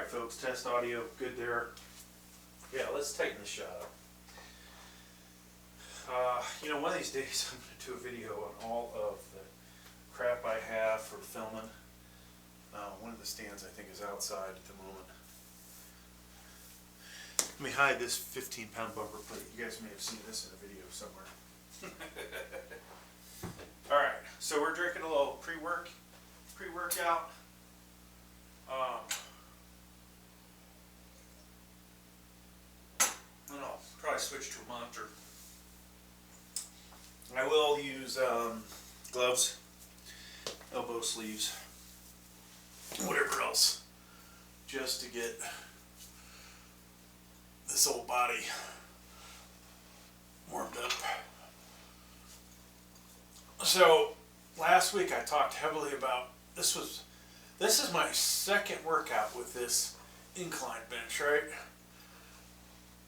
folks, test audio, good there. Yeah, let's tighten this shot up. You know, one of these days I'm going to do a video on all of the crap I have for filming. One of the stands I think is outside at the moment. Let me hide this 15-pound bumper plate. You guys may have seen this in a video somewhere. Alright, so we're drinking a little pre-workout. And I'll probably switch to a monitor. I will use gloves, elbow sleeves, whatever else, just to get this old body warmed up. So last week I talked heavily about this is my second workout with this incline bench, right?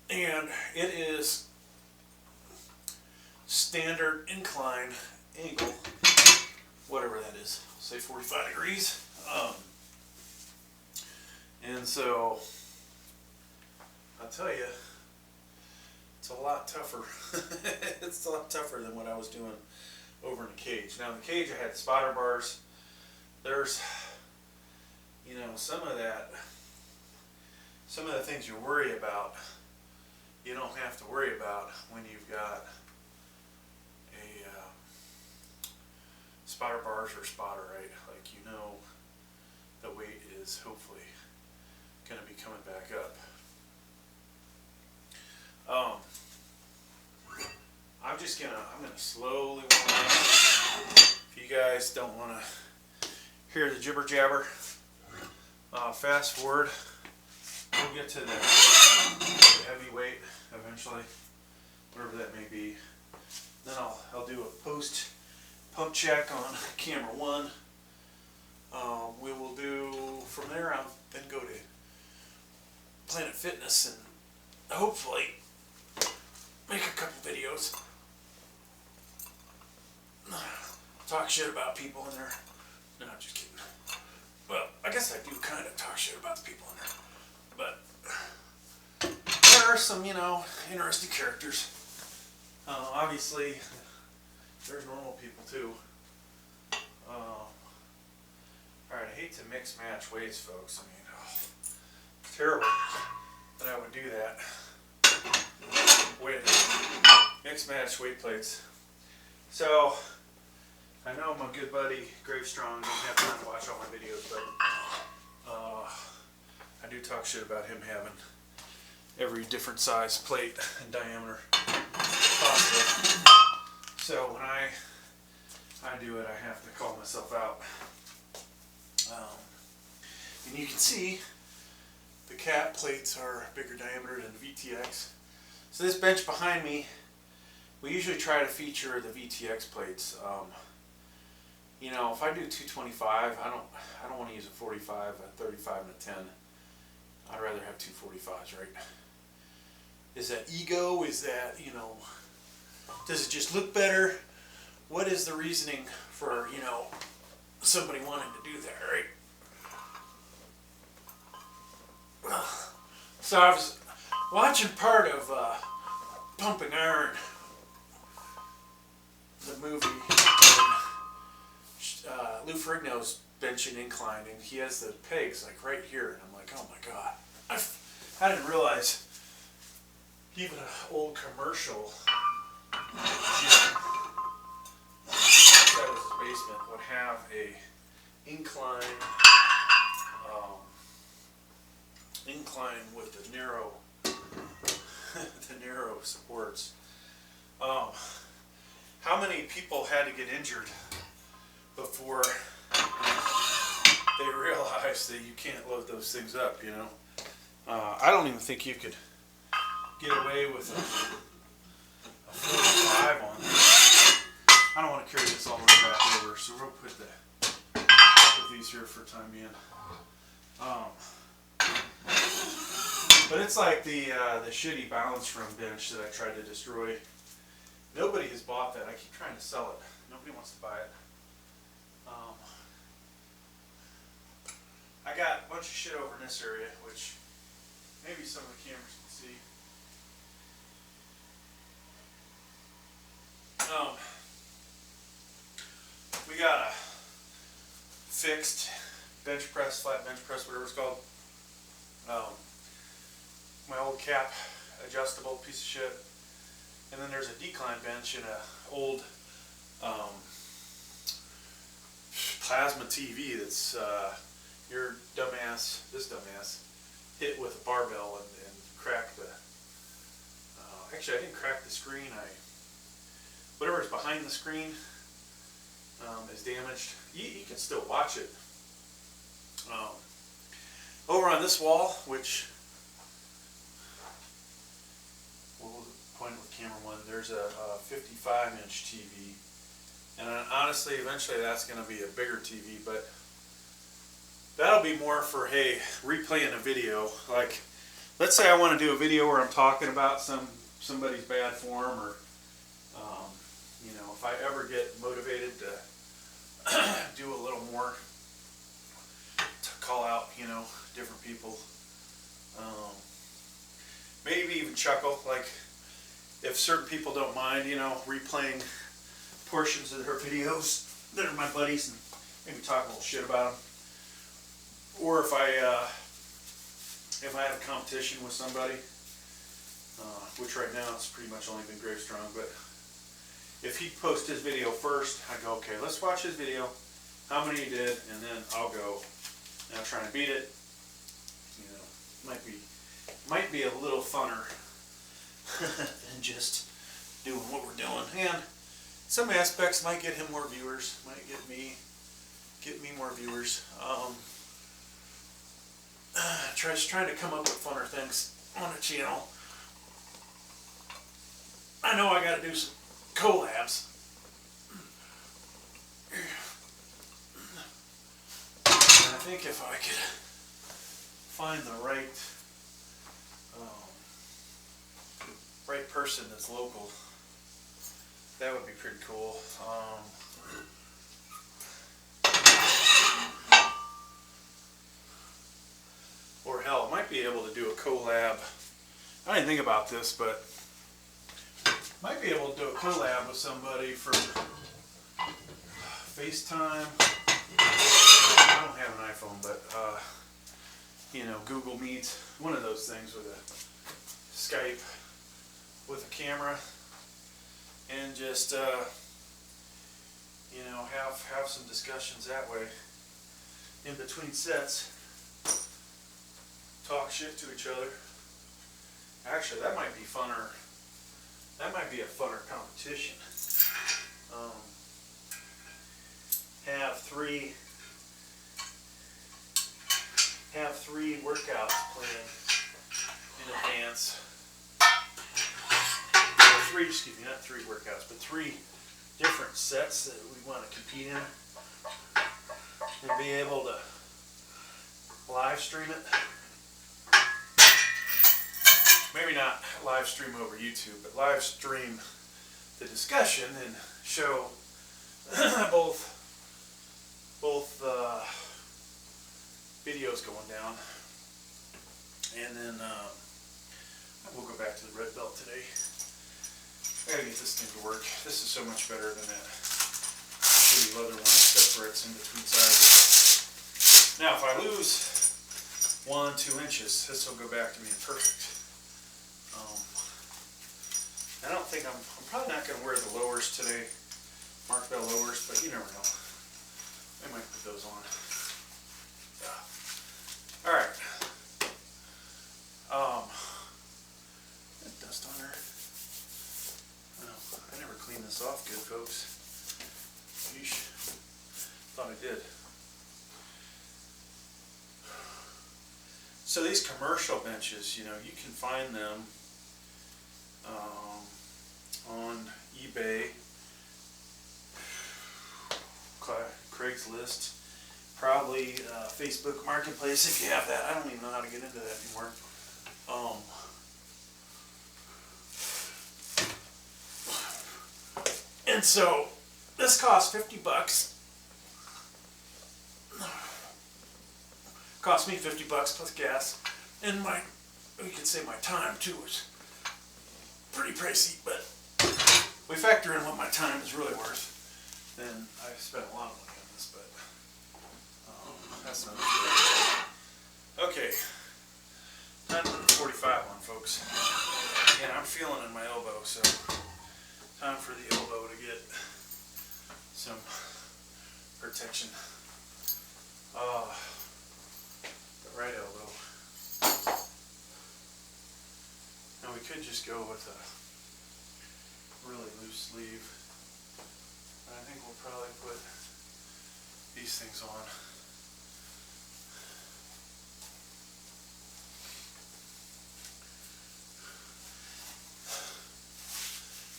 And it is standard incline angle, whatever that is, say 45 degrees. And so I'll tell you, it's a lot tougher. It's a lot tougher than what I was doing over in the cage. Now in the cage I had spotter bars. There's, you know, some of the things you worry about, you don't have to worry about when you've got a spotter bars or spotter, right? Like, you know, the weight is hopefully going to be coming back up. I'm gonna slowly warm up. If you guys don't want to hear the jibber jabber, fast forward. We'll get to the heavy weight eventually, whatever that may be. Then I'll do a post pump check on camera 1. We will do from there. I'll then go to Planet Fitness and hopefully make a couple videos. Talk shit about people in there. No, I'm just kidding. Well, I guess I do kind of talk shit about the people in there. But there are some, you know, interesting characters. Obviously, there's normal people too. Alright, I hate to mix match weights, folks. I mean, it's terrible that I would do that with mix match weight plates. So, I know my good buddy Grave Strong doesn't have time to watch all my videos, but I do talk shit about him having every different size plate and diameter possible. So when I do it, I have to call myself out. And you can see the cap plates are bigger diameter than the VTX. So this bench behind me, we usually try to feature the VTX plates. You know, if I do 225, I don't want to use a 45, a 35, and a 10. I'd rather have two 45s, right? Is that ego? Is that, you know, does it just look better? What is the reasoning for, you know, somebody wanting to do that, right? So I was watching part of Pumping Iron, the movie. Lou Ferrigno's benching incline, and he has the pegs like right here, and I'm like, oh my god, I didn't realize even an old commercial gym that was his basement would have a incline with the narrow the narrow supports. How many people had to get injured before they realized that you can't load those things up, you know? I don't even think you could get away with a 45 on there. I don't want to carry this all the way back over, so we'll put these here for the time being. But it's like the shitty balance room bench that I tried to destroy. Nobody has bought that. I keep trying to sell it. Nobody wants to buy it. I got a bunch of shit over in this area, which maybe some of the cameras can see. We got a fixed bench press, flat bench press, whatever it's called. My old cap adjustable piece of shit. And then there's a decline bench and a old plasma TV that's your dumbass, this dumbass, hit with a barbell and cracked the, actually I didn't crack the screen, whatever's behind the screen is damaged. You can still watch it. Over on this wall, which we'll point with camera one, there's a 55-inch TV. And honestly, eventually that's going to be a bigger TV, but that'll be more for, hey, replaying a video. Like, let's say I want to do a video where I'm talking about somebody's bad form, or you know, if I ever get motivated to do a little more to call out, you know, different people, maybe even chuckle, like if certain people don't mind, you know, replaying portions of their videos that are my buddies and maybe talk a little shit about them. Or if I have a competition with somebody, which right now it's pretty much only been Grave Strong, but if he posts his video first, I go, okay, let's watch his video, how many he did, and then I'll go and I'll try and beat it. You know, might be a little funner than just doing what we're doing. And some aspects might get him more viewers, might get me more viewers. Trying to come up with funner things on the channel. I know I got to do some collabs. And I think if I could find the right person that's local, that would be pretty cool. Or hell, I might be able to do a collab. I didn't think about this, but might be able to do a collab with somebody for FaceTime. I don't have an iPhone, but you know, Google Meet, one of those things with a Skype with a camera, and just you know, have some discussions that way in between sets. Talk shit to each other. Actually, that might be funner. That might be a funner competition. Have three workouts planned in advance. Or excuse me, not three workouts, but three different sets that we want to compete in, and be able to live stream it. Maybe not live stream over YouTube, but live stream the discussion and show both videos going down. And then we'll go back to the red belt today. I gotta get this thing to work. This is so much better than that shitty leather one, except for it's in between sizes. Now, if I lose 1-2 inches, this will go back to being perfect. I don't think I'm probably not going to wear the lowers today, Mark Bell lowers, but you never know. I might put those on. Yeah. All right. That dust on there. Oh, I never cleaned this off good, folks. Yeesh. Thought I did. So these commercial benches, you know, you can find them on eBay, Craigslist, probably Facebook Marketplace if you have that. I don't even know how to get into that anymore. And so this costs $50. Cost me $50 plus gas, and we could say my time too is pretty pricey, but we factor in what my time is really worth, then I've spent a lot of money on this, but that's not good. Okay, time for the 45 one, folks. And I'm feeling in my elbow, so time for the elbow to get some protection. The right elbow. Now we could just go with a really loose sleeve, but I think we'll probably put these things on.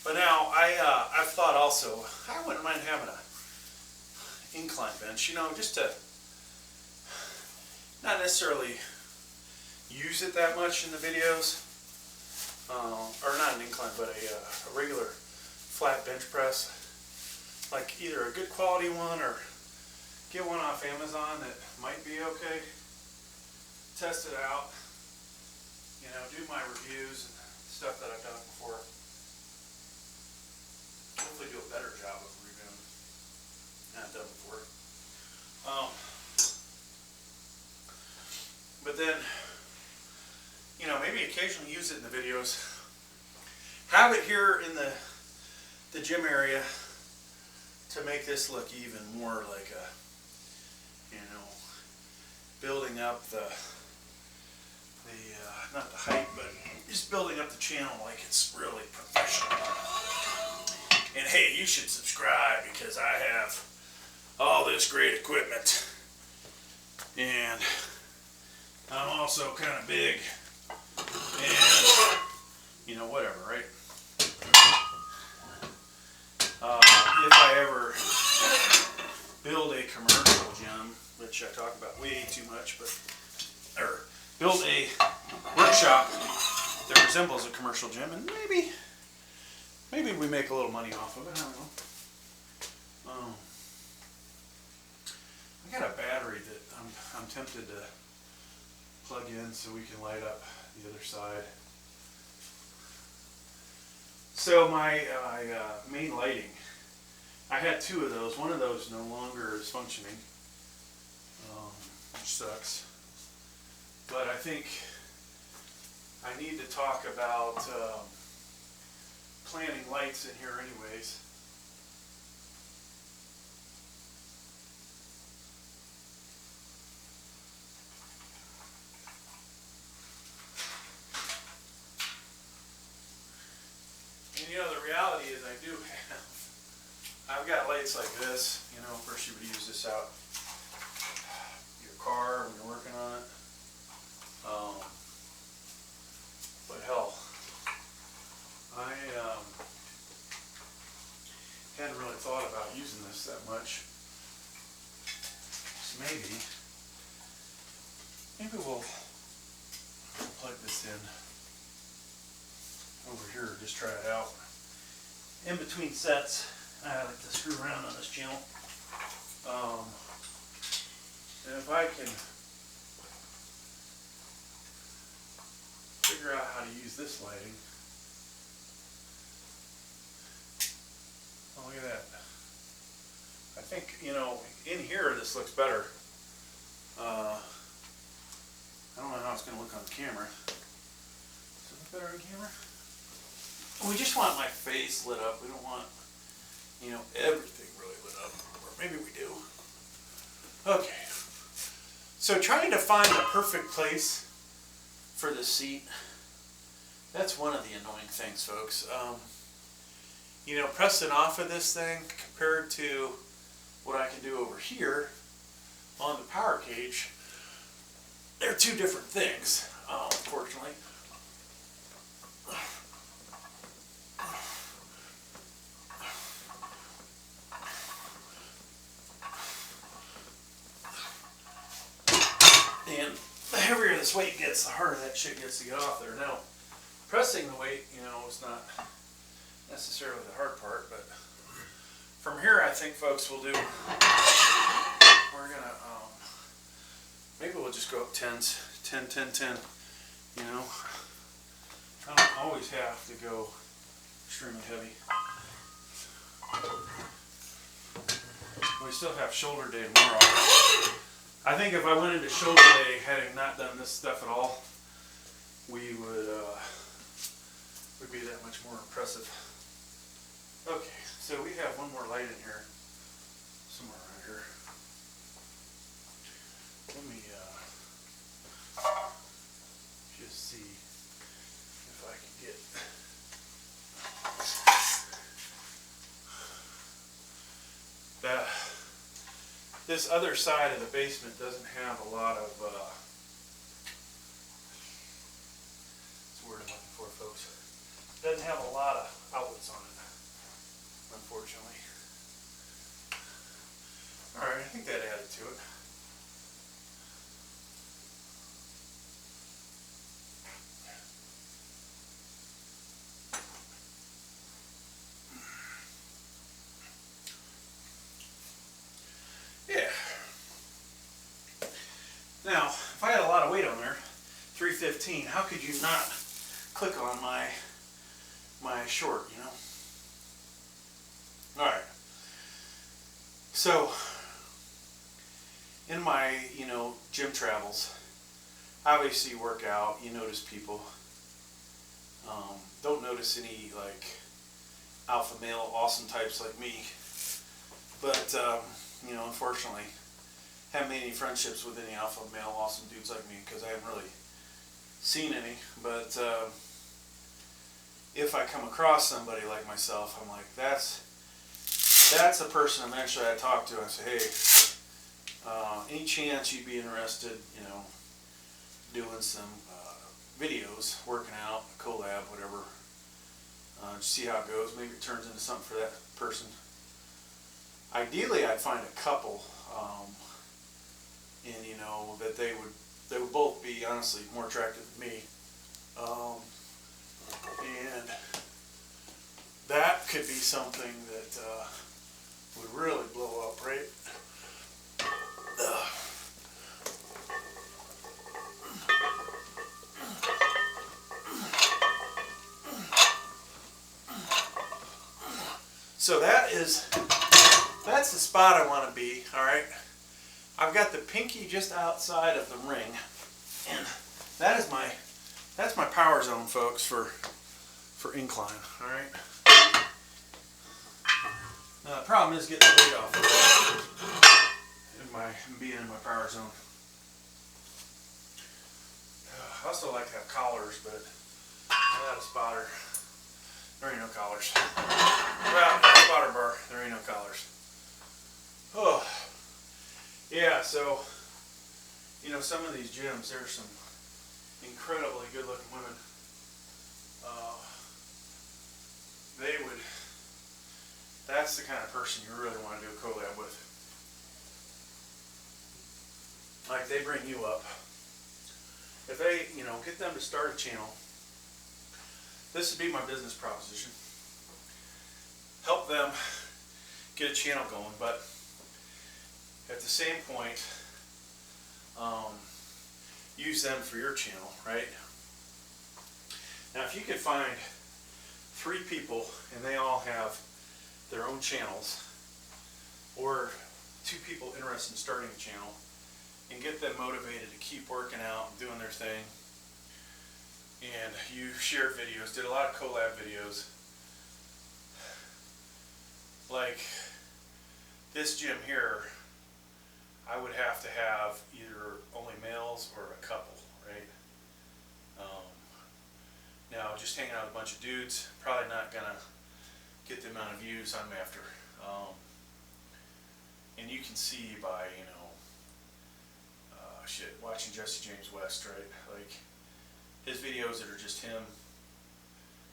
But now I've thought also I wouldn't mind having a incline bench, you know, just to not necessarily use it that much in the videos, or not an incline, but a regular flat bench press, like either a good quality one or get one off Amazon that might be okay, test it out, you know, do my reviews and stuff that I've done before. Hopefully do a better job of reviewing than I've done before. But then, you know, maybe occasionally use it in the videos. Have it here in the gym area to make this look even more like a, you know, building up the not the height, but just building up the channel like it's really professional. And hey, you should subscribe because I have all this great equipment. And I'm also kind of big. And, you know, whatever, right? If I ever build a commercial gym, which I talk about way too much, but, or build a workshop that resembles a commercial gym, and maybe we make a little money off of it. I don't know. I got a battery that I'm tempted to plug in so we can light up the other side. So my main lighting, I had two of those. One of those no longer is functioning, which sucks. But I think I need to talk about planting lights in here anyways. And you know, the reality is I've got lights like this, you know. Of course you would use this out your car when you're working on it. But hell, I hadn't really thought about using this that much. So maybe we'll plug this in over here, just try it out. In between sets, I like to screw around on this channel. And if I can figure out how to use this lighting. Oh, look at that. I think, you know, in here this looks better. I don't know how it's going to look on camera. Does it look better on camera? We just want my face lit up. We don't want, you know, everything really lit up. Or maybe we do. Okay. So trying to find the perfect place for the seat, that's one of the annoying things, folks. You know, pressing off of this thing compared to what I can do over here on the power cage, they're two different things, unfortunately. And the heavier this weight gets, the harder that shit gets to get off there. Now, pressing the weight, you know, is not necessarily the hard part, but from here, I think, folks, we're gonna Maybe we'll just go up 10s, 10, 10, 10, you know. I don't always have to go extremely heavy. We still have shoulder day tomorrow. I think if I went into shoulder day having not done this stuff at all, we would be that much more impressive. Okay, so we have one more light in here, somewhere around here. Let me just see if I can get that. This other side of the basement doesn't have a lot of, that's the word I'm looking for, folks. Doesn't have a lot of outlets on it, unfortunately. Alright, I think that added to it. Now, if I had a lot of weight on there, 315, how could you not click on my short, you know? Alright. So, in my, you know, gym travels, obviously you work out, you notice people. Don't notice any, like, alpha male awesome types like me. But, you know, unfortunately, haven't made any friendships with any alpha male awesome dudes like me because I haven't really seen any. But if I come across somebody like myself, I'm like, that's a person eventually I talk to. I say, hey, any chance you'd be interested, you know, doing some videos, working out, collab, whatever. Just see how it goes. Maybe it turns into something for that person. Ideally, I'd find a couple. And you know that they would both be honestly more attractive than me, and that could be something that would really blow up, right? So that's the spot I want to be. All right. I've got the pinky just outside of the ring, and that's my power zone, folks, for incline. All right. Now the problem is getting the weight off of being in my power zone. I also like to have collars, but I'm not a spotter. There ain't no collars. Well, spotter bar. There ain't no collars. Oh. Yeah, so, you know, some of these gyms, there's some incredibly good-looking women. That's the kind of person you really want to do a collab with. Like, they bring you up. If they, you know, get them to start a channel, this would be my business proposition. Help them get a channel going, but at the same point, use them for your channel, right? Now, if you could find 3 people and they all have their own channels, or 2 people interested in starting a channel, and get them motivated to keep working out and doing their thing, and you shared videos, did a lot of collab videos, like this gym here, I would have to have either only males or a couple, right? Now, just hanging out with a bunch of dudes, probably not gonna get the amount of views I'm after. And you can see by, you know, watching Jesse James West, right? Like, his videos that are just him,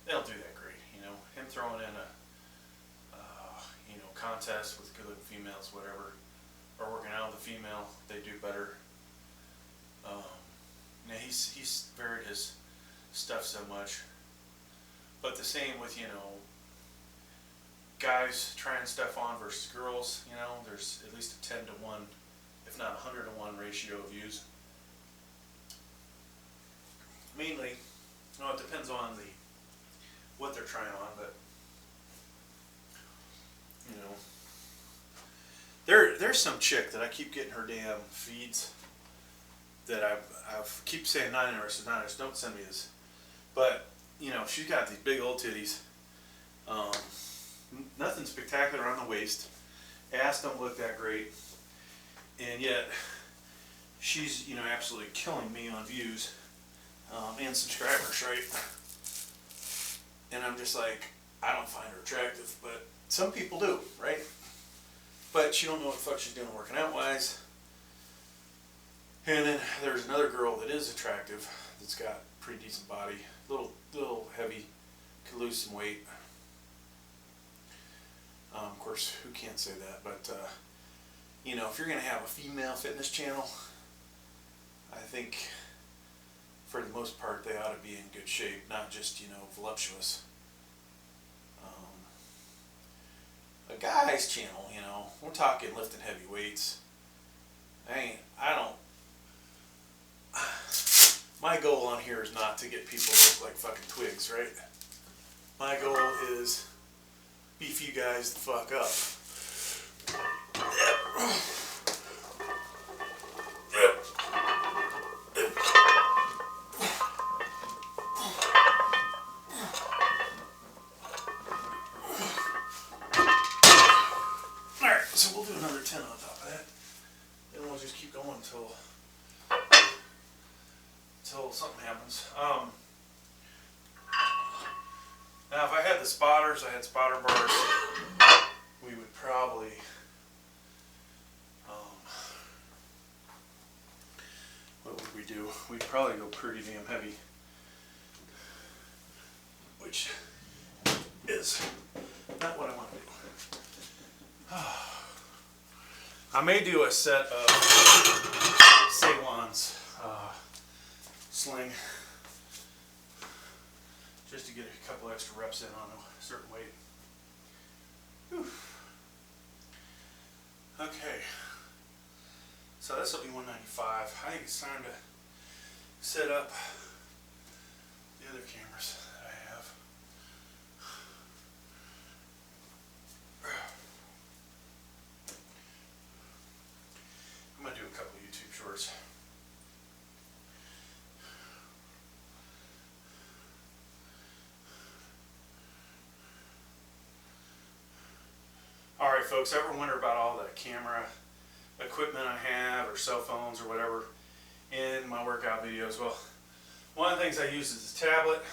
they don't do that great, you know? Him throwing in a, you know, contest with good-looking females, whatever, or working out with a female, they do better. Now he's varied his stuff so much, but the same with, you know, guys trying stuff on versus girls. You know, there's at least a 10 to 1, if not 100 to 1 ratio of views. trying on, but you know, there's some chick that I keep getting her damn feeds that I've keep saying not interested, don't send me this, but you know, she's got these big old titties, nothing spectacular on the waist, ass don't look that great, and yet she's, you know, absolutely killing me on views and subscribers, right? And I'm just like, I don't find her attractive, but some people do, right? But she don't know what the fuck she's doing working out wise. And then there's another girl that is attractive, that's got pretty decent body, little heavy, could lose some weight. Of course, who can't say that? But you know, if you're gonna have a female fitness channel, I think for the most part they ought to be in good shape, not just, you know, voluptuous. A guy's channel, you know, we're talking lifting heavy weights. My goal on here is not to get people to look like fucking twigs, right? My goal is beef you guys the fuck up. Alright, so we'll do another 10 on top of that. Then we'll just keep going until something happens. Now if I had the spotters, I had spotter bars, we would probably what would we do? We'd probably go pretty damn heavy, which is not what I want to do. I may do a set of Ceylon's sling just to get a couple extra reps in on a certain weight. Whew. Okay, so this will be 195. I think it's time to set up the other cameras that I have. I'm going to do a couple of YouTube shorts. Alright folks, ever wonder about all the camera equipment I have, or cell phones or whatever in my workout videos? Well, one of the things I use is a tablet.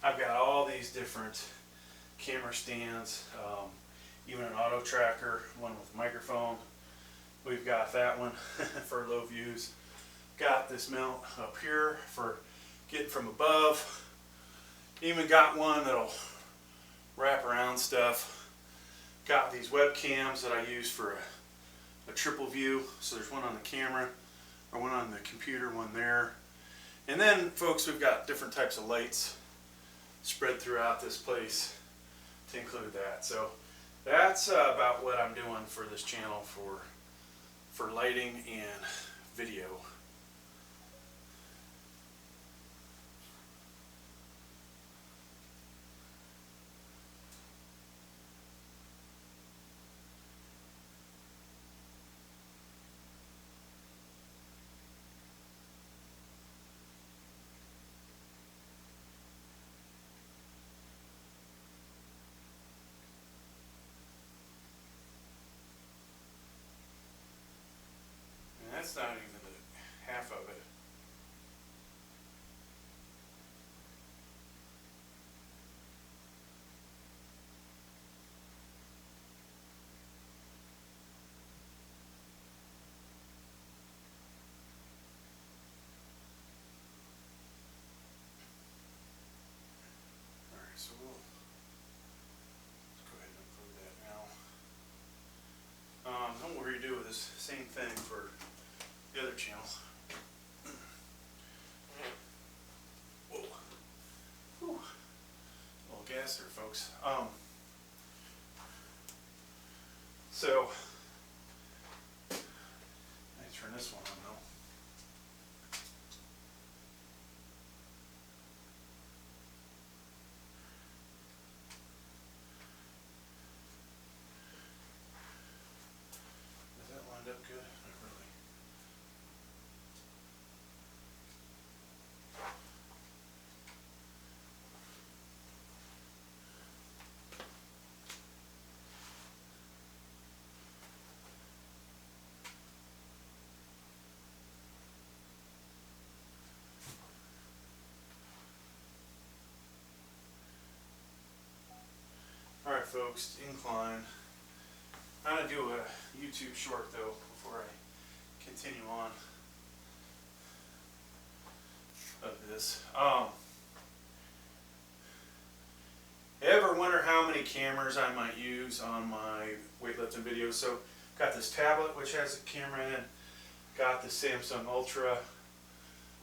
I've got all these different camera stands, even an auto tracker, one with a microphone. We've got that one for low views. Got this mount up here for getting from above. Even got one that'll wrap around stuff. Got these webcams that I use for a triple view. So there's one on the camera, or one on the computer, one there. And then folks, we've got different types of lights spread throughout this place to include that. So that's about what I'm doing for this channel for lighting and video. That's not even the half of it. Alright, so let's go ahead and upload that now. Then we'll redo this same thing for the other channel. Whoa. Whew. A little gas there, folks. So let me turn this one on though. folks, incline. I'm going to do a YouTube short though before I continue on of this. Ever wonder how many cameras I might use on my weightlifting videos? So got this tablet which has a camera in it, got the Samsung Ultra,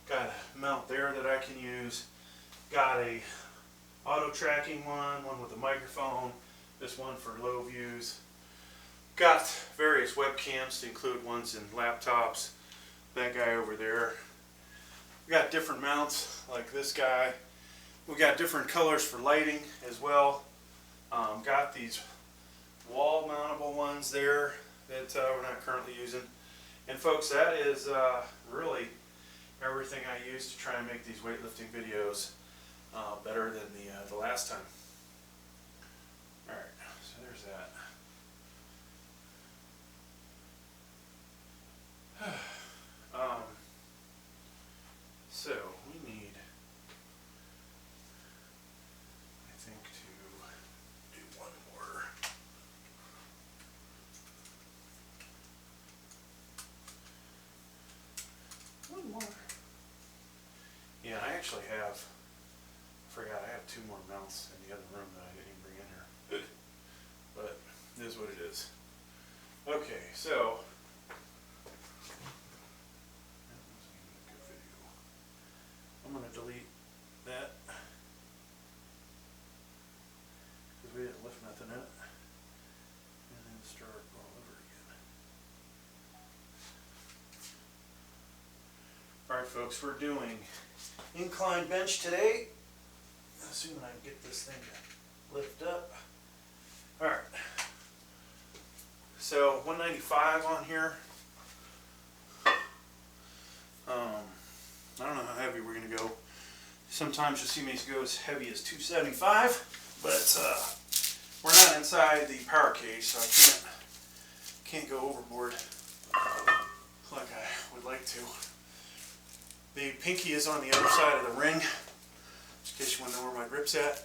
got a mount there that I can use, got a auto tracking one with a microphone, this one for low views, got various webcams to include ones in laptops, that guy over there. We got different mounts like this guy. We got different colors for lighting as well. Got these wall mountable ones there that we're not currently using. And folks, that is really everything I use to try and make these weightlifting videos better than the last time. Alright, so there's that. So we need, I think, to do one more. One more. Yeah, I actually have, I forgot, I have two more mounts in the other room that I didn't even bring in here. But it is what it is. Okay, so I'm going to delete that because we didn't lift nothing in it, and then start all over again. Alright folks, we're doing incline bench today, assuming I can get this thing to lift up. Alright, so 195 on here. I don't know how heavy we're going to go. Sometimes you'll see me go as heavy as 275, but we're not inside the power cage, so I can't go overboard like I would like to. The pinky is on the other side of the ring, in case you want to know where my grip's at.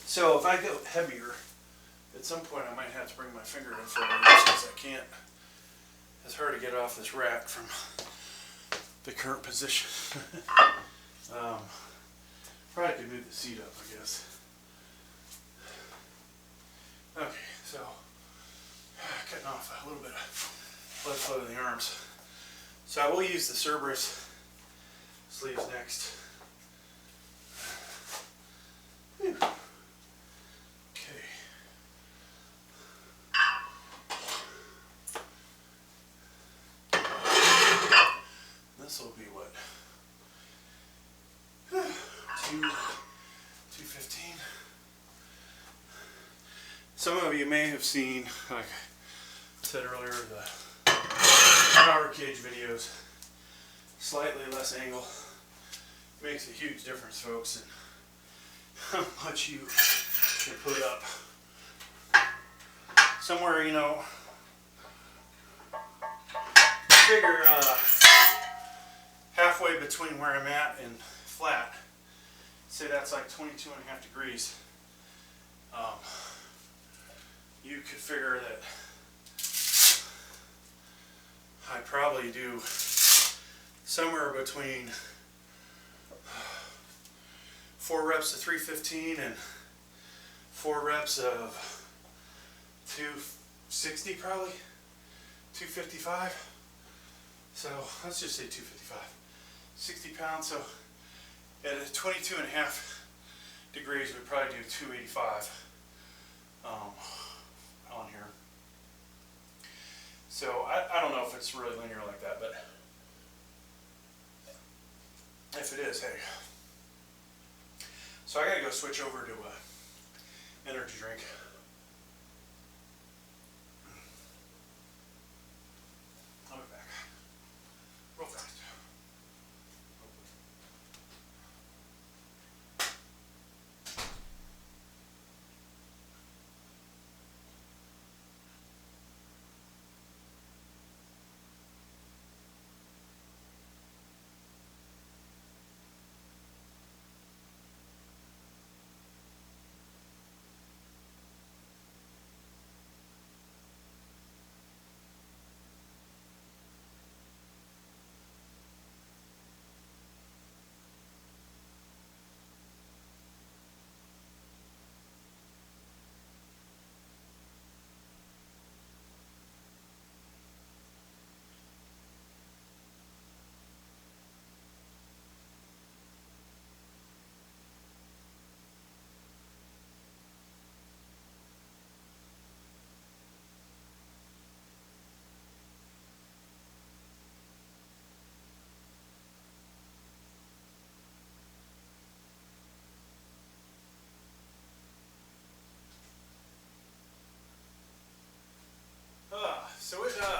So if I go heavier, at some point I might have to bring my finger in for a release because I can't. It's hard to get off this rack from the current position. Probably could move the seat up, I guess. Okay, so cutting off a little bit of blood flow to the arms. So I will use the Cerberus sleeves next. Whew. This will be what? 215. Some of you may have seen, like I said earlier, the power cage videos. Slightly less angle makes a huge difference, folks, in how much you can put up. Somewhere, you know, figure halfway between where I'm at and flat, say that's like 22.5 degrees. You could figure that I probably do somewhere between 4 reps of 315 and 4 reps of 260, probably 255. So let's just say 255. 60 pounds, so at a 22.5 degrees, we'd probably do 285 on here. So I don't know if it's really linear like that, but if it is, hey. So I gotta go switch over to energy drink. I'll be back real fast.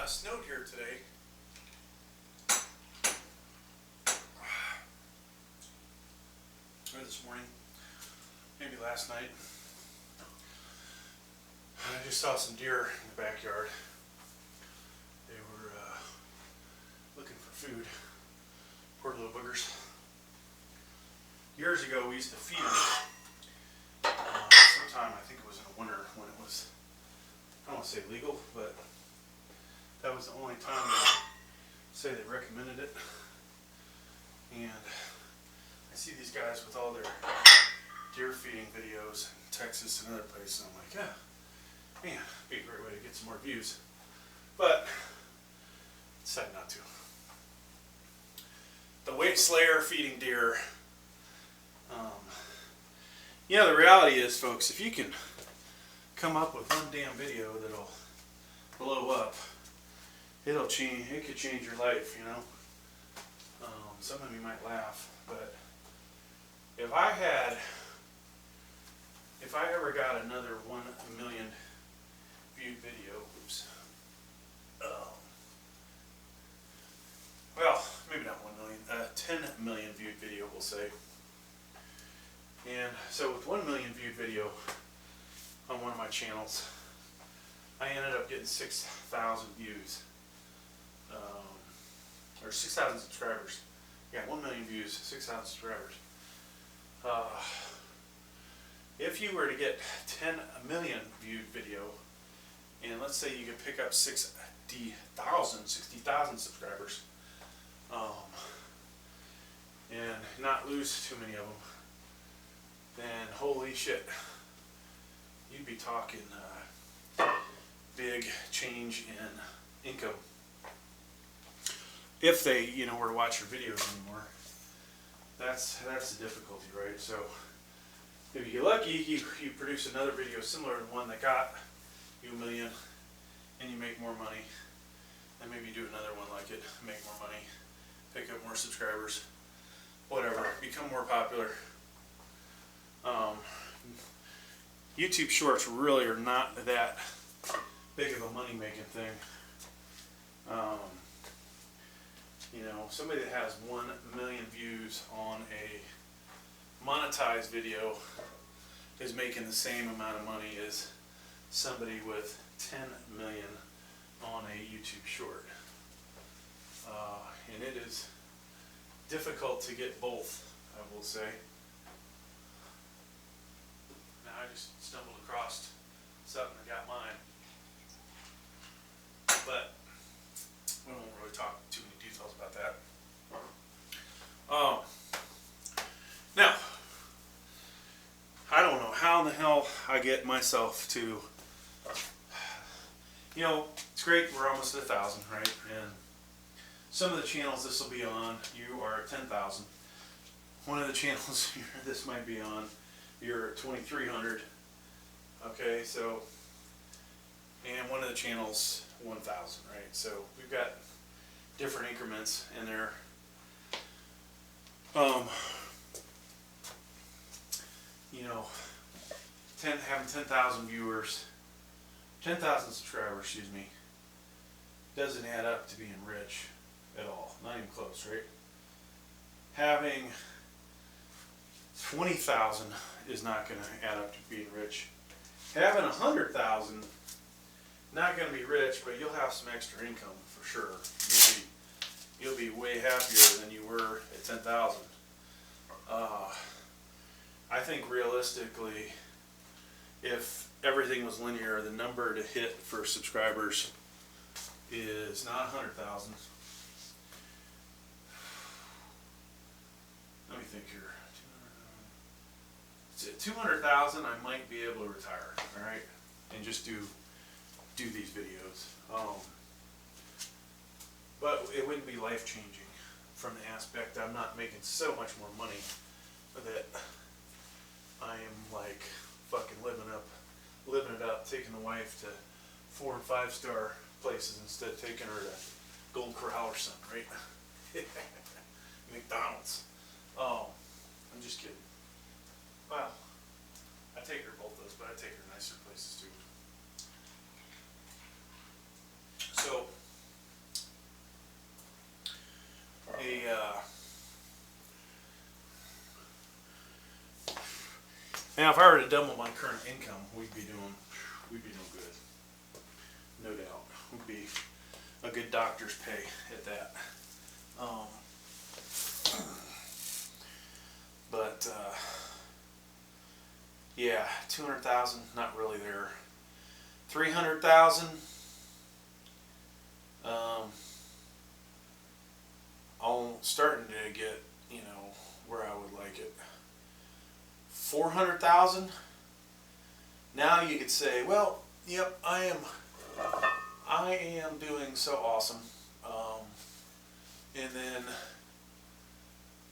snowed here today. Or this morning, maybe last night. I just saw some deer in the backyard. They were looking for food. Poor little boogers. Years ago, we used to feed them. Sometime, I think it was in the winter when it was, I don't want to say legal, but that was the only time they say they recommended it. And I see these guys with all their deer feeding videos in Texas and other places, and I'm like, yeah, man, it'd be a great way to get some more views. But decided not to. The weight slayer feeding deer. You know, the reality is, folks, if you can come up with one damn video that'll blow up, it'll change. It could change your life, you know. Some of you might laugh, but if I ever got another 1 million viewed video, well, maybe not 1 million, 10 million viewed video, we'll say. And so with 1 million viewed video on one of my channels, I ended up getting 6,000 views, or 6,000 subscribers. Yeah, 1 million views, 6,000 subscribers. If you were to get 10 million viewed video, and let's say you could pick up 60,000 subscribers, and not lose too many of them, then holy shit, you'd be talking big change in income. If they, you know, were to watch your videos anymore. That's the difficulty, right? So if you get lucky, you produce another video similar to the one that got you 1 million, and you make more money. Then maybe do another one like it, make more money, pick up more subscribers, whatever, become more popular. YouTube Shorts really are not that big of a money-making thing. You know, somebody that has 1 million views on a monetized video is making the same amount of money as somebody with 10 million on a YouTube short. And it is difficult to get both, I will say. Now I just stumbled across something that got mine. But we won't really talk too many details about that. Now, I don't know how in the hell I get myself to, you know, it's great, we're almost at 1,000, right? And some of the channels this will be on, you are at 10,000. One of the channels this might be on, you're at 2,300. Okay, so, and one of the channels, 1,000, right? So we've got different increments in there. You know, having 10,000 viewers, 10,000 subscribers, excuse me, doesn't add up to being rich at all. Not even close, right? Having 20,000 is not going to add up to being rich. Having 100,000, not going to be rich, but you'll have some extra income for sure. You'll be way happier than you were at 10,000. I think realistically, if everything was linear, the number to hit for subscribers is not 100,000. Let me think here. 200,000, I might be able to retire, all right, and just do these videos. But it wouldn't be life-changing from the aspect I'm not making so much more money that I am like fucking living it up, taking the wife to 4- and 5-star places instead of taking her to Golden Corral or something, right? McDonald's. Oh, I'm just kidding. Well, I take her both those, but I take her nicer places too. So Now, if I were to double my current income, we'd be doing good. No doubt. We'd be a good doctor's pay at that. But yeah, 200,000, not really there. 300,000. I'm starting to get, you know, where I would like it. 400,000. Now you could say, well, yep, I am doing so awesome. And then,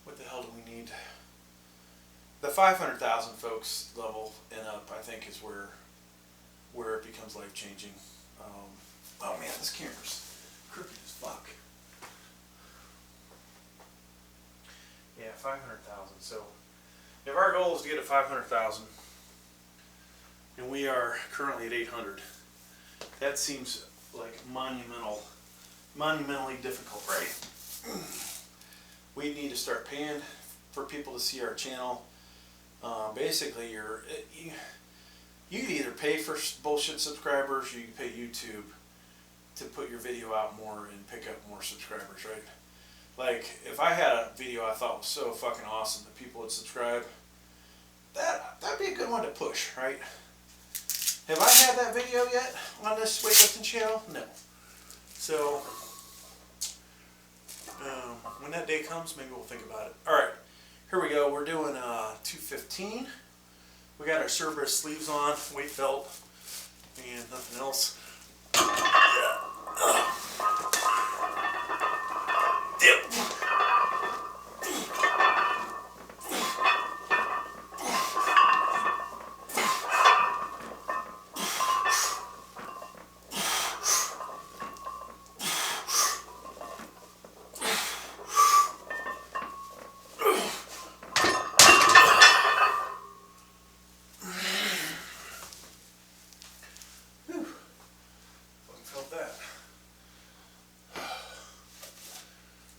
what the hell do we need? The 500,000 folks level and up, I think, is where it becomes life changing. Oh man, this camera's crooked as fuck. Yeah, 500,000. So, if our goal is to get to 500,000, and we are currently at 800, that seems like monumentally difficult, right? We need to start paying for people to see our channel. Basically, you can either pay for bullshit subscribers, or you can pay YouTube to put your video out more and pick up more subscribers, right? Like, if I had a video I thought was so fucking awesome that people would subscribe, that'd be a good one to push, right? Have I had that video yet on this weightlifting channel? No. So, when that day comes, maybe we'll think about it. Alright, here we go. We're doing 215. We got our Cerberus sleeves on, weight belt, and nothing else. Dip.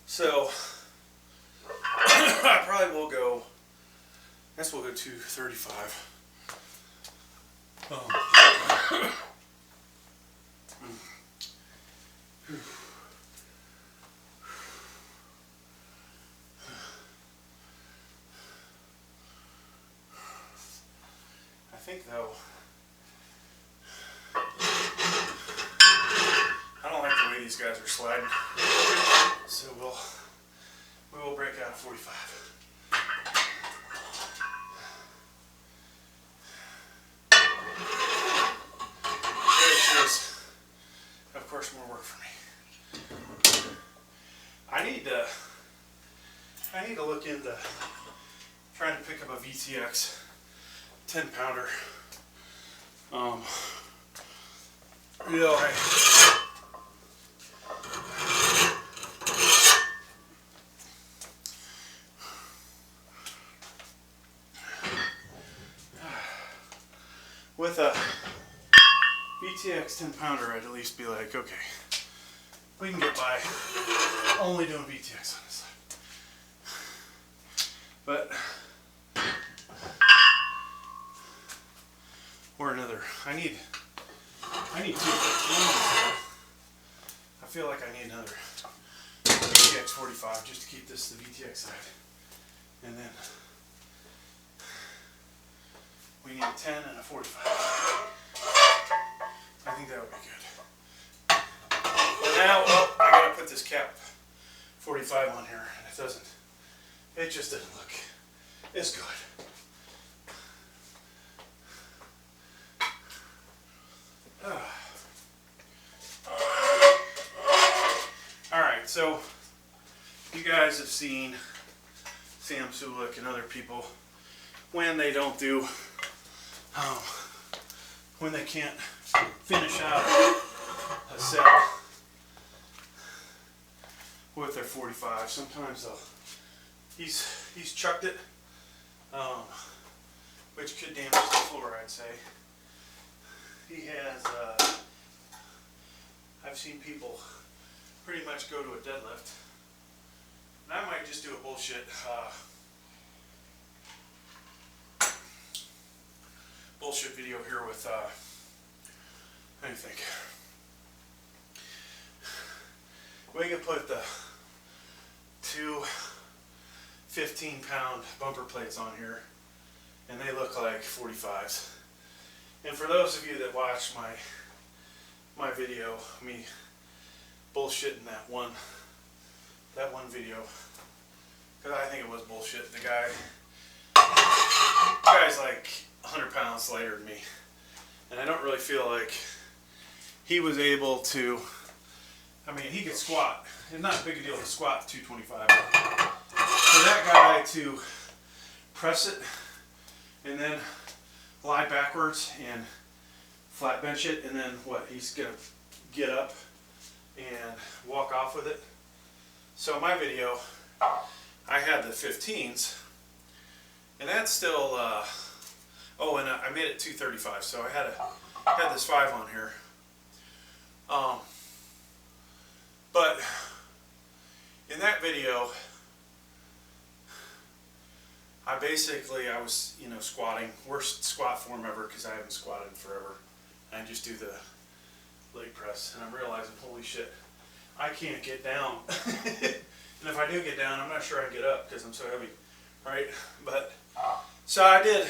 So, I probably will go, I guess we'll go 235. I think though, I don't like the way these guys are sliding. So we will break out at 45. Which is, of course, more work for me. I need to look into trying to pick up a VTX 10-pounder. You know, with a VTX 10-pounder, I'd at least be like, okay, we can get by only doing VTX on this side. But, or another, I need 215. I feel like I need another VTX 45 just to keep this the VTX side. And then we need a 10 and a 45. I think that would be good. But now, well, I gotta put this cap 45 on here, and it just doesn't look as good. Alright, so you guys have seen Sam Sulik and other people when they don't do when they can't finish out a set with their 45. Sometimes he's chucked it, which could damage the floor, I'd say. He has, I've seen people pretty much go to a deadlift, and I might just do a bullshit bullshit video here with, what do you think? We can put the two 15-pound bumper plates on here, and they look like 45s. And for those of you that watched my video, me bullshitting that one video, because I think it was bullshit. The guy's like 100 pounds lighter than me, and I don't really feel like he was able to. I mean, he could squat. It's not a big deal to squat 225. But for that guy to press it and then lie backwards and flat bench it, and then what? He's gonna get up and walk off with it. So my video, I had the 15s, and that's still. Oh, and I made it 235, so I had this 5 on here. But in that video, I was, squatting, worst squat form ever, because I haven't squatted in forever. I just do the leg press, and I'm realizing, holy shit, I can't get down. And if I do get down, I'm not sure I can get up because I'm so heavy, right? But so I did,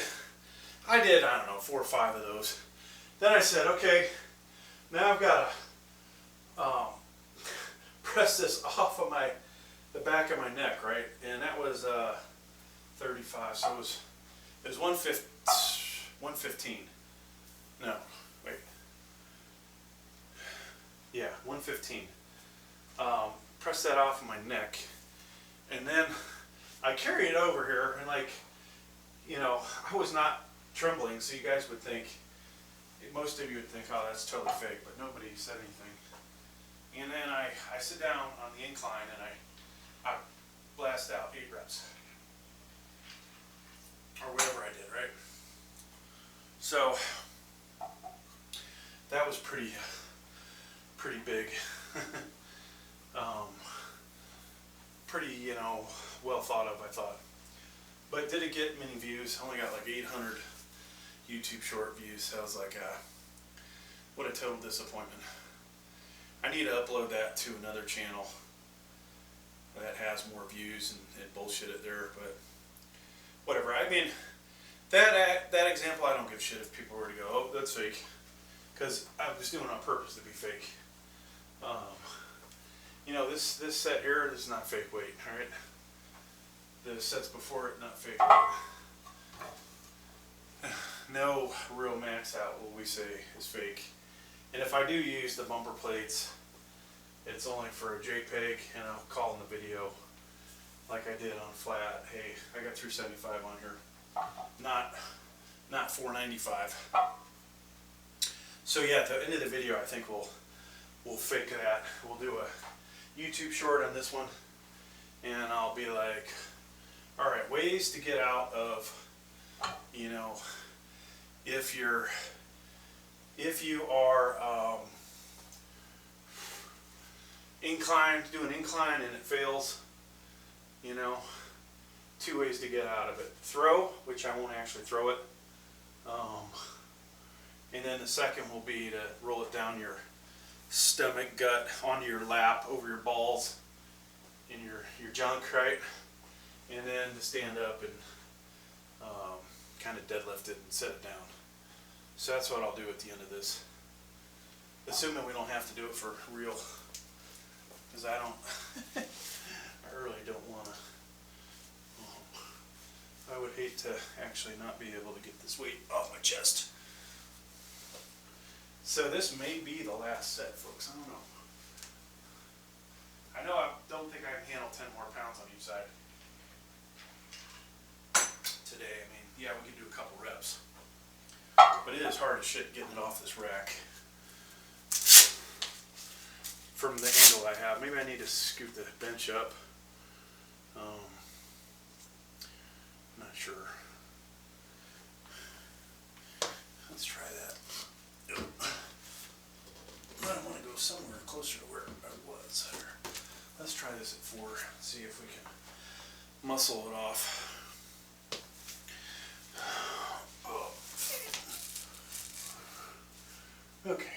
I don't know, 4 or 5 of those. Then I said, okay, now I've got to press this off of the back of my neck, right? And that was 35, so it was 115. No, wait. Yeah, 115. Press that off of my neck, and then I carry it over here, and I was not trembling, so you guys would think, most of you would think, oh, that's totally fake, but nobody said anything. And then I sit down on the incline, and I blast out 8 reps. Or whatever I did, right? So, that was pretty big. Pretty, well thought of, I thought. But did it get many views? Only got like 800 YouTube short views. So I was like, what a total disappointment. I need to upload that to another channel that has more views and bullshit it there, but whatever. I mean, that example, I don't give a shit if people were to go, oh, that's fake, because I was doing it on purpose to be fake. This set here, this is not fake weight, all right? The sets before it, not fake weight. No real max out, what we say, is fake. And if I do use the bumper plates, it's only for a JPEG, and I'll call in the video, like I did on flat, hey, I got 375 on here, not 495. So yeah, at the end of the video, I think we'll fake that. We'll do a YouTube short on this one, and I'll be like, all right, ways to get out of, if you are do an incline and it fails, 2 ways to get out of it. Throw, which I won't actually throw it, and then the second will be to roll it down your stomach, gut, onto your lap, over your balls, in your junk, right? And then to stand up and kind of deadlift it and set it down. So that's what I'll do at the end of this. Assuming we don't have to do it for real, because I really don't want to. I would hate to actually not be able to get this weight off my chest. So this may be the last set, folks. I don't know. I don't think I can handle 10 more pounds on each side today. I mean, yeah, we can do a couple reps, but it is hard as shit getting it off this rack from the angle I have. Maybe I need to scoot the bench up. Not sure. Let's try that. I want to go somewhere closer to where I was. Let's try this at 4. See if we can muscle it off. Okay.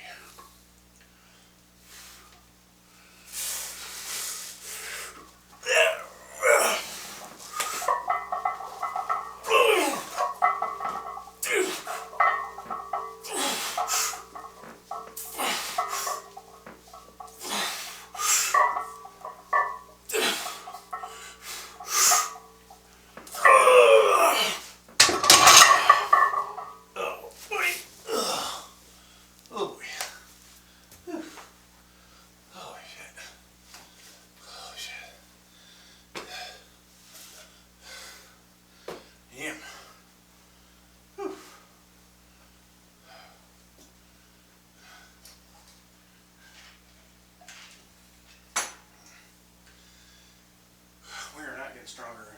Stronger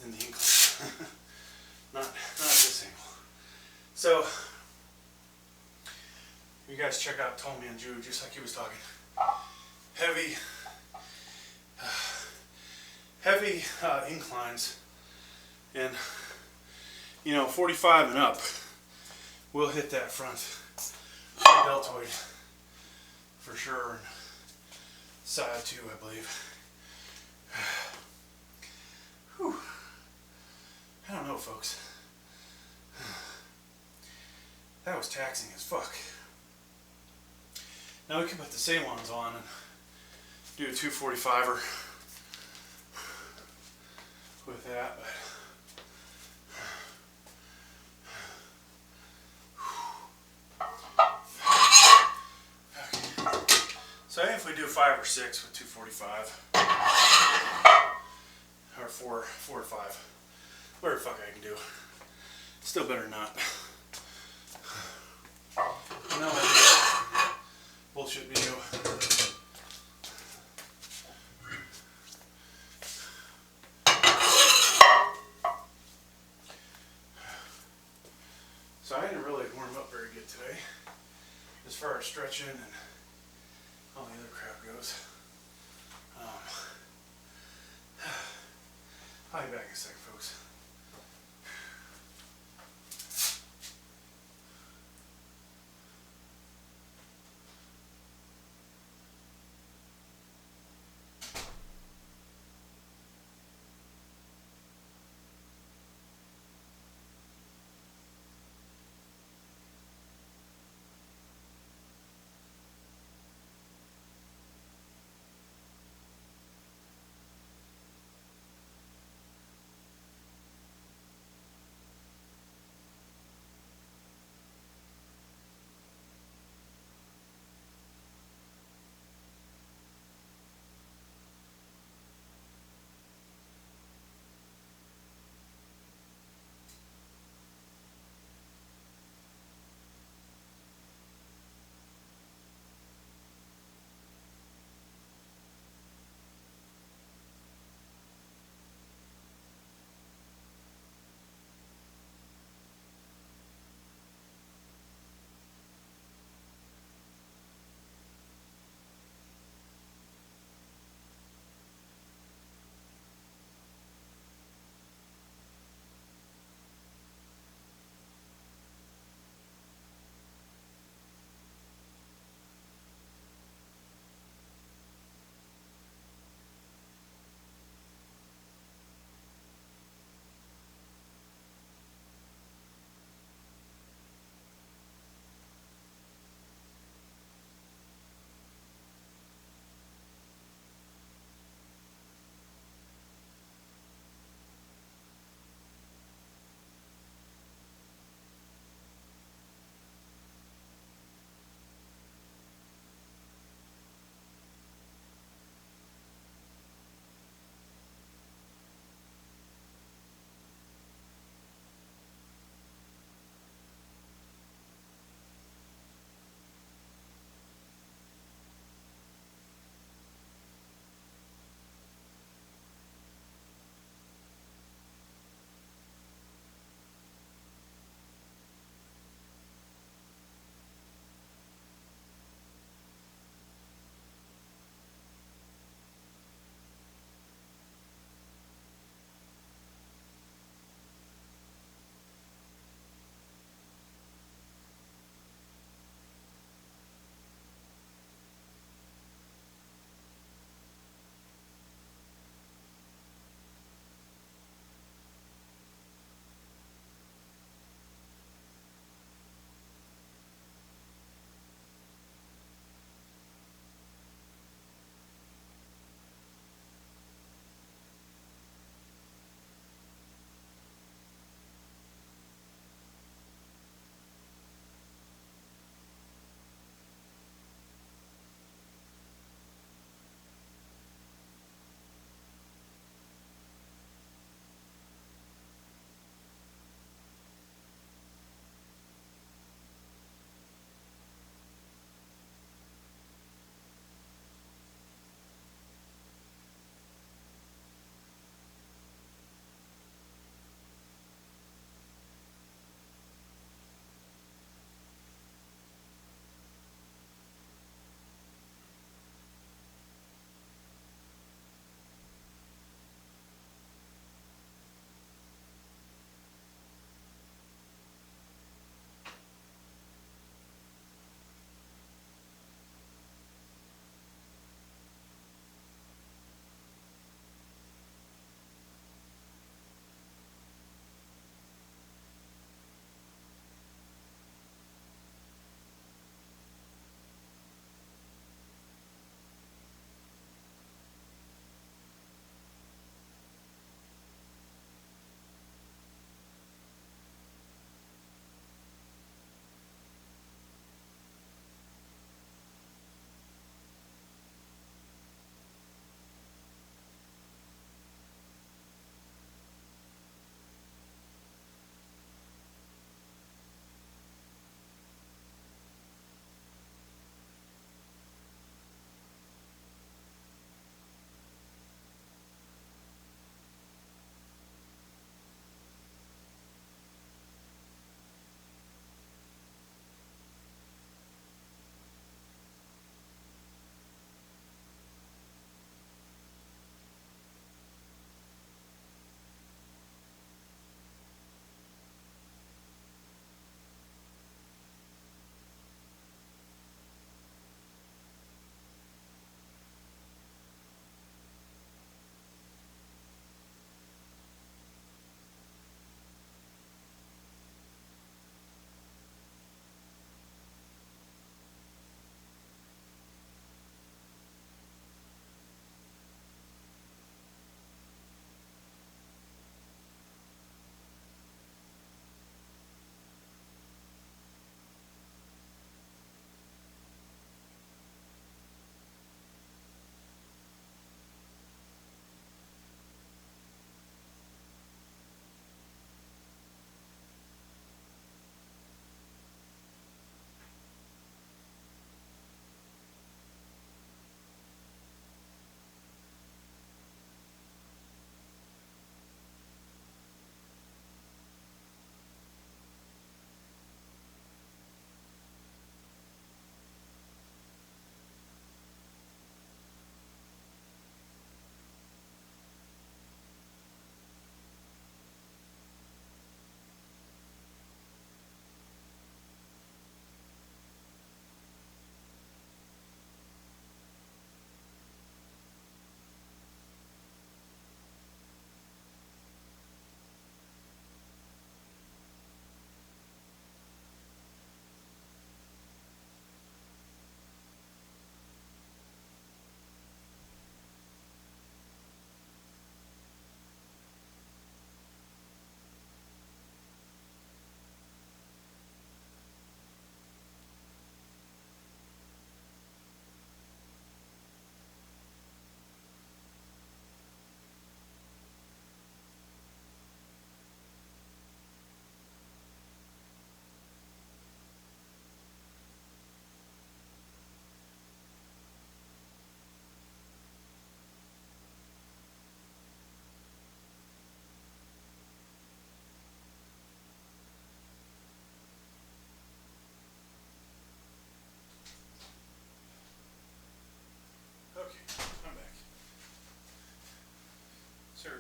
in the incline. not at this angle. So you guys check out Tall Man Jew, just like he was talking. Heavy inclines, and 45 and up, we'll hit that front deltoid for sure. Side 2, I believe. Whew. I don't know, folks. That was taxing as fuck. Now we can put the same ones on and do a 245er with that, but so if we do 5 or 6 with 245, or 4 or 5, whatever the fuck I can do, still better than not. No idea. Bullshit video. So I didn't really warm up very good today, as far as stretching and all the other crap goes. I'll be back in a second, folks.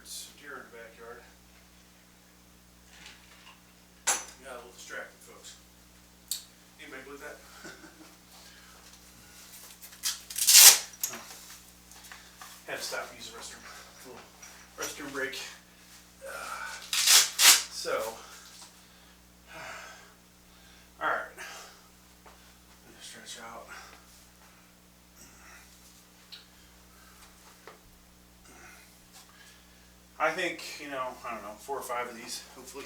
heard some deer in the backyard. Got a little distracted, folks. Anybody believe that? Oh. Had to stop and use the restroom. A little restroom break. Alright. I'm gonna stretch out. I think, I don't know, 4 or 5 of these, hopefully.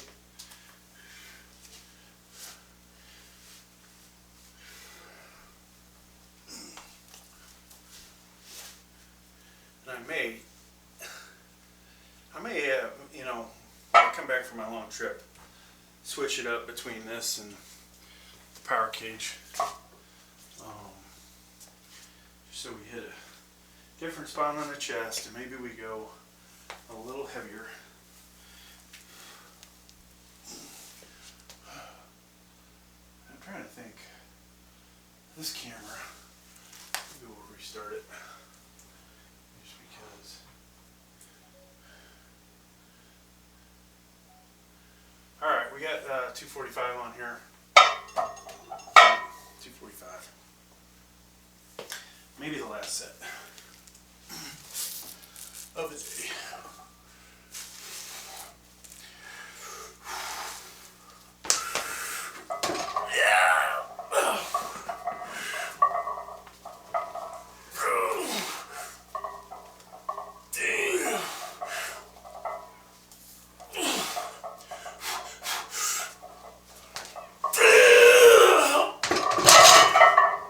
And I may, when I come back from my long trip, switch it up between this and the power cage. So we hit a different spot on the chest, and maybe we go a little heavier. I'm trying to think. This camera, maybe we'll restart it. Just because. Alright, we got 245 on here. 245. Maybe the last set of the day.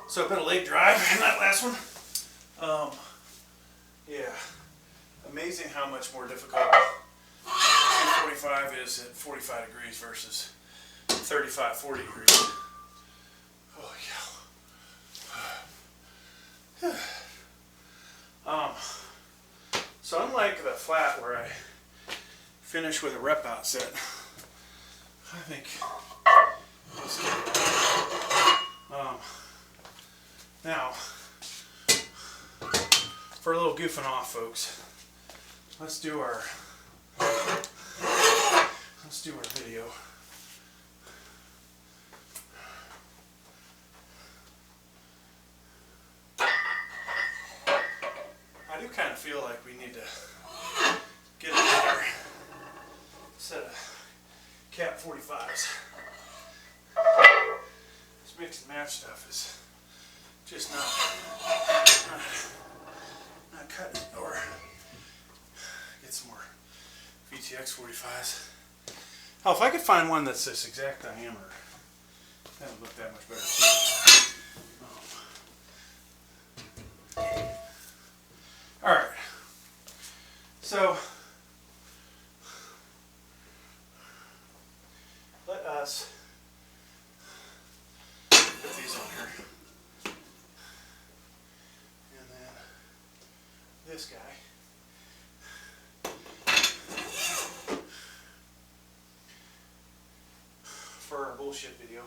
So I put a leg drive in that last one. Yeah, amazing how much more difficult 245 is at 45 degrees versus 35, 40 degrees. Oh yeah. So unlike the flat where I finish with a rep out set, I think let's get it. Now, for a little goofing off, folks, let's do our video. I do kind of feel like we need to get another set of Cap 45s. This mix and match stuff is just not cutting it, or get some more VTX 45s. Oh, if I could find one that's this exact diameter, that would look that much better too. Alright, so let us put these on here. This guy for our bullshit video.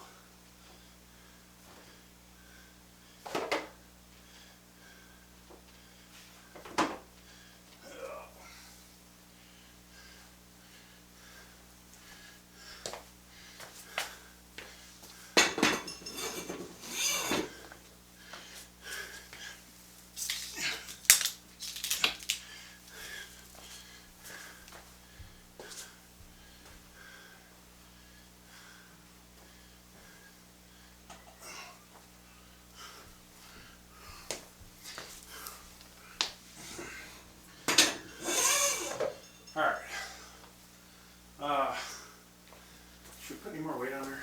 Should we put any more weight on there?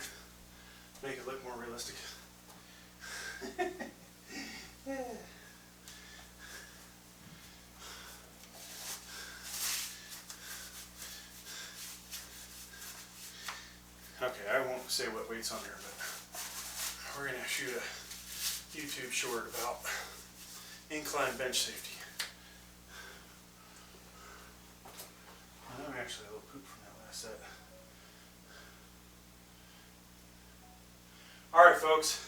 Make it look more realistic. Yeah. Okay, I won't say what weight's on there, but we're going to shoot a YouTube short about incline bench safety. I'm actually a little poop from that last set. Alright folks,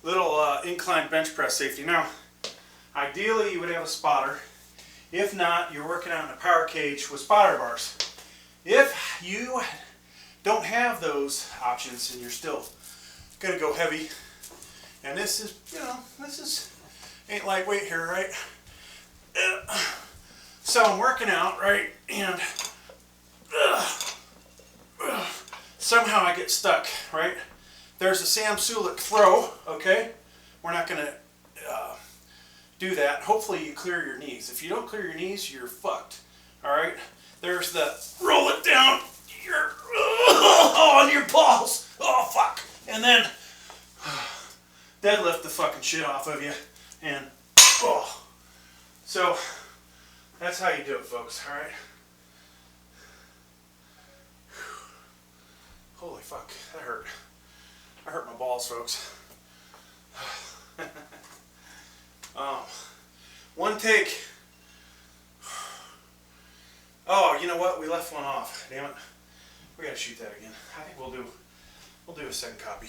little incline bench press safety. Now, ideally you would have a spotter If not, you're working out in a power cage with spotter bars. If you don't have those options and you're still gonna go heavy, and this is, you know, ain't lightweight here, right? So I'm working out, right, and somehow I get stuck, right? There's a Samsulic throw, okay? We're not gonna do that. Hopefully you clear your knees. If you don't clear your knees, you're fucked, all right? There's the roll it down on your balls. Oh, fuck. And then deadlift the fucking shit off of you. And, oh. So, that's how you do it, folks, all right? Holy fuck, that hurt. I hurt my balls, folks. One take. Oh, you know what? We left one off. Damn it. We gotta shoot that again. I think we'll do a second copy.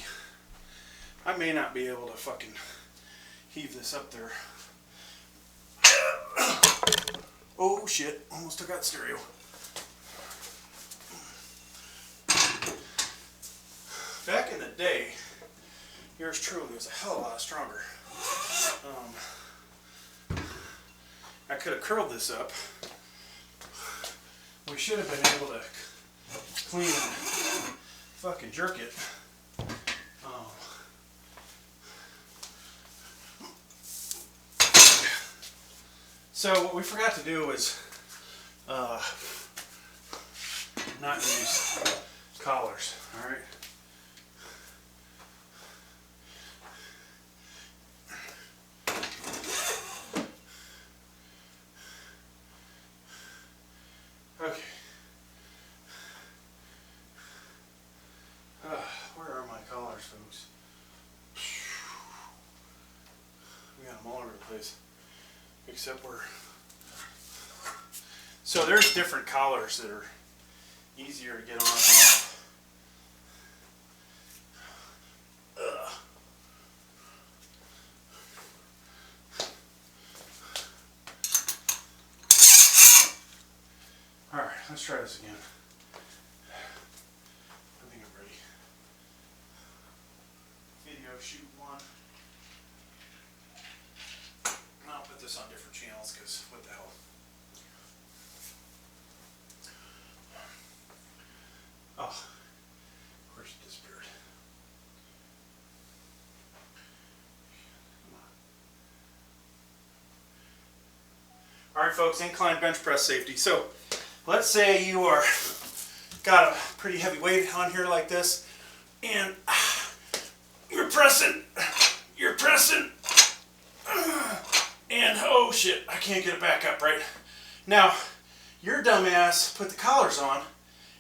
I may not be able to fucking heave this up there. Oh shit, almost took out stereo. Back in the day, yours truly was a hell of a lot stronger. I could have curled this up. We should have been able to clean and fucking jerk it. So what we forgot to do is not use collars, all right? Okay. Where are my collars, folks? We got them all over the place. Except we're... So there's different collars that are easier to get on and off. Alright, let's try this again. I think I'm ready. Video shoot one. I'll put this on different channels because what the hell. Oh, of course it disappeared. Alright folks, incline bench press safety. So let's say you are got a pretty heavy weight on here like this and you're pressing, and oh shit, I can't get it back up, right? Now, your dumbass put the collars on,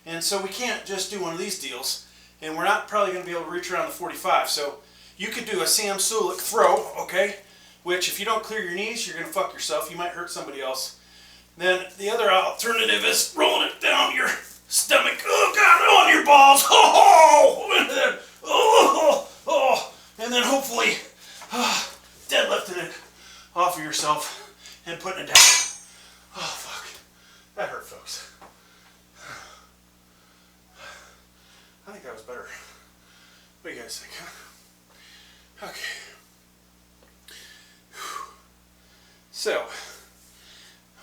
and so we can't just do one of these deals, and we're not probably going to be able to reach around the 45, so you could do a Samsulic throw, okay? Which, if you don't clear your knees, you're going to fuck yourself. You might hurt somebody else. Then the other alternative is rolling it down your stomach, oh god, on your balls, and then hopefully deadlifting it off of yourself and putting it down. Oh fuck, that hurt, folks. I think that was better. What do you guys think? Huh? Okay. So,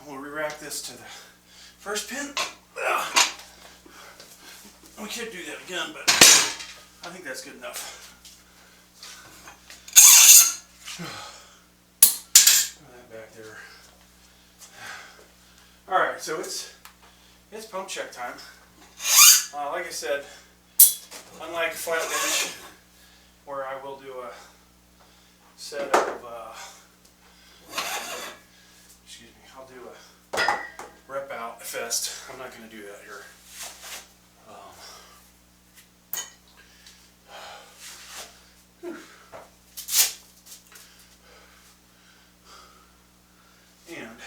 I'm going to re-rack this to the first pin. We could do that again, but I think that's good enough. Put that back there. Alright, so it's pump check time. Like I said, unlike flat bench, where I will do a set of, excuse me, I'll do a rep out fest. I'm not going to do that here. And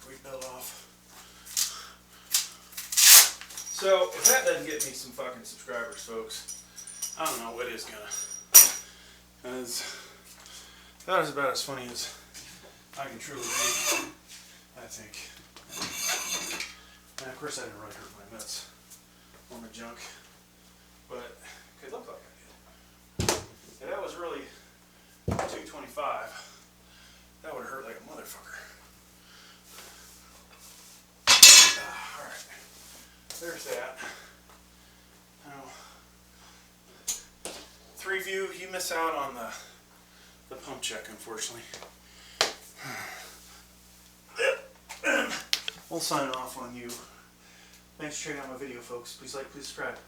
weight belt off. So if that doesn't get me some fucking subscribers, folks, I don't know what is gonna. That is about as funny as I can truly be, I think. And of course I didn't really hurt my nuts or my junk, but it could look like I did. If that was really 225, that would have hurt like a motherfucker. Alright, there's that. Now, 3View, you miss out on the pump check, unfortunately. We'll sign off on you. Thanks for checking out my video, folks. Please like, please subscribe.